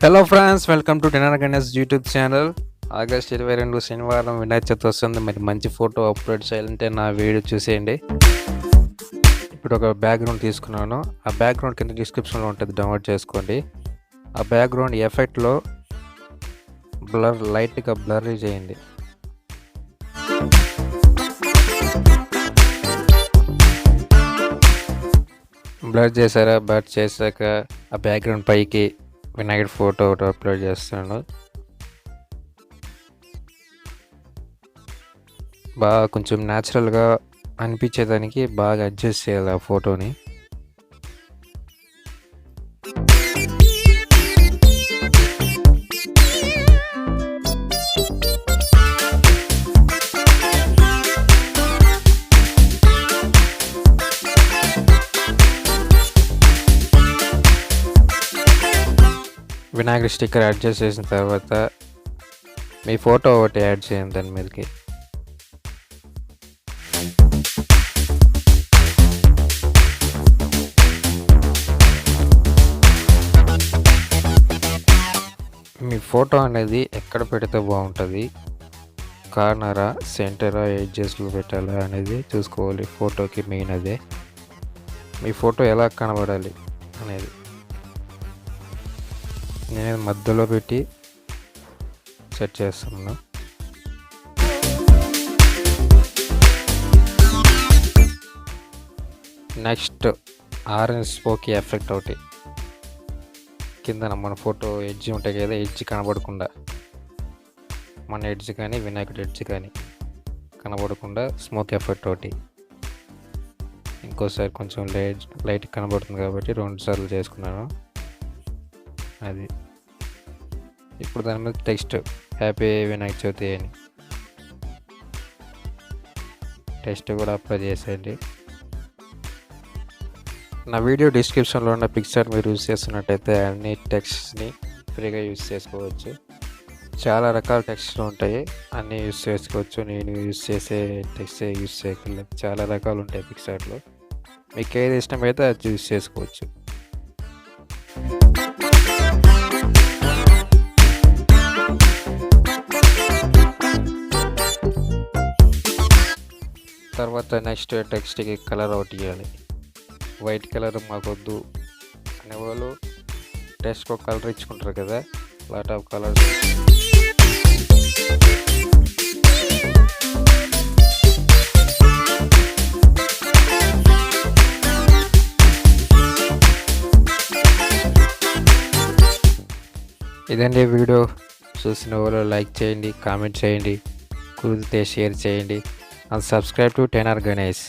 Hello friends, welcome to tenor Ganesh YouTube channel. August 22 శనివారం వినాయక చవితి వస్తుంది. మరి మంచి ఫోటో అప్లోడ్ చేయాలంటే నా వీడియో చూసేయండి. ఇప్పుడు ఒక బ్యాక్గ్రౌండ్ తీసుకున్నాను. ఆ బ్యాక్గ్రౌండ్ కింద డిస్క్రిప్షన్లో ఉంటుంది, డౌన్లోడ్ చేసుకోండి. ఆ బ్యాక్గ్రౌండ్ ఎఫెక్ట్లో లైట్గా బ్లర్ చేయండి. బ్లర్ చేశారా? బ్లర్ చేశాక ఆ బ్యాక్గ్రౌండ్ పైకి వినాయకుడి ఫోటో ఒకటి అప్లోడ్ చేస్తాను. బాగా కొంచెం న్యాచురల్గా అనిపించేదానికి బాగా అడ్జస్ట్ చేయాలి ఆ ఫోటోని. వినాయకుడి స్టిక్కర్ అడ్జస్ట్ చేసిన తర్వాత మీ ఫోటో ఒకటి యాడ్ చేయండి దాని మీదకి. మీ ఫోటో అనేది ఎక్కడ పెడితే బాగుంటుంది, కార్నరా, సెంటరా, ఎడ్జెస్లో పెట్టాలా అనేది చూసుకోవాలి. ఫోటోకి మెయిన్ అదే. మీ ఫోటో ఎలా కనబడాలి అనేది. నేను మధ్యలో పెట్టి సెట్ చేస్తున్నాను. నెక్స్ట్ ఆరెంజ్ స్పోకీ ఎఫెక్ట్ ఒకటి కింద మన ఫోటో ఎడ్జ్ ఉంటాయి కదా, ఎడ్జ్ కనబడకుండా, మన ఎడ్జ్ కానీ వినాయకుడి ఎడ్జ్ కానీ కనబడకుండా స్మోక్ ఎఫెక్ట్ ఒకటి. ఇంకోసారి కొంచెం లైట్ కనబడుతుంది కాబట్టి 2 సార్లు చేసుకున్నాను. అది ఇప్పుడు దాని మీద టెక్స్ట్ హ్యాపీ వినాయక చవితి అని టెక్స్ట్ కూడా అప్లై చేసేయండి. నా వీడియో డిస్క్రిప్షన్లో ఉన్న పిక్చర్ మీరు యూజ్ చేస్తున్నట్టయితే అన్ని టెక్స్ట్ని ఫ్రీగా యూజ్ చేసుకోవచ్చు. చాలా రకాల టెక్స్ట్లు ఉంటాయి, అన్నీ యూజ్ చేసుకోవచ్చు. నేను యూజ్ చేసే టెక్స్ట్ యూజ్ చేయగలను. చాలా రకాలు ఉంటాయి పిక్చర్లో. మీకు ఏది ఇష్టమైతే అది యూజ్ చేసుకోవచ్చు. తర్వాత నెక్స్ట్ టెక్స్ట్కి కలర్ అవుట్ ఇవ్వాలి. వైట్ కలర్ మాకొద్దు అనే వాళ్ళు టెక్స్ట్కి ఒక కలర్ ఇచ్చుకుంటారు కదా, లాట్ ఆఫ్ కలర్స్. ఇదండి వీడియో. చూసిన వాళ్ళు లైక్ చేయండి, కామెంట్ చేయండి, కుదిరితే షేర్ చేయండి. And subscribe to Tenor Ganesh.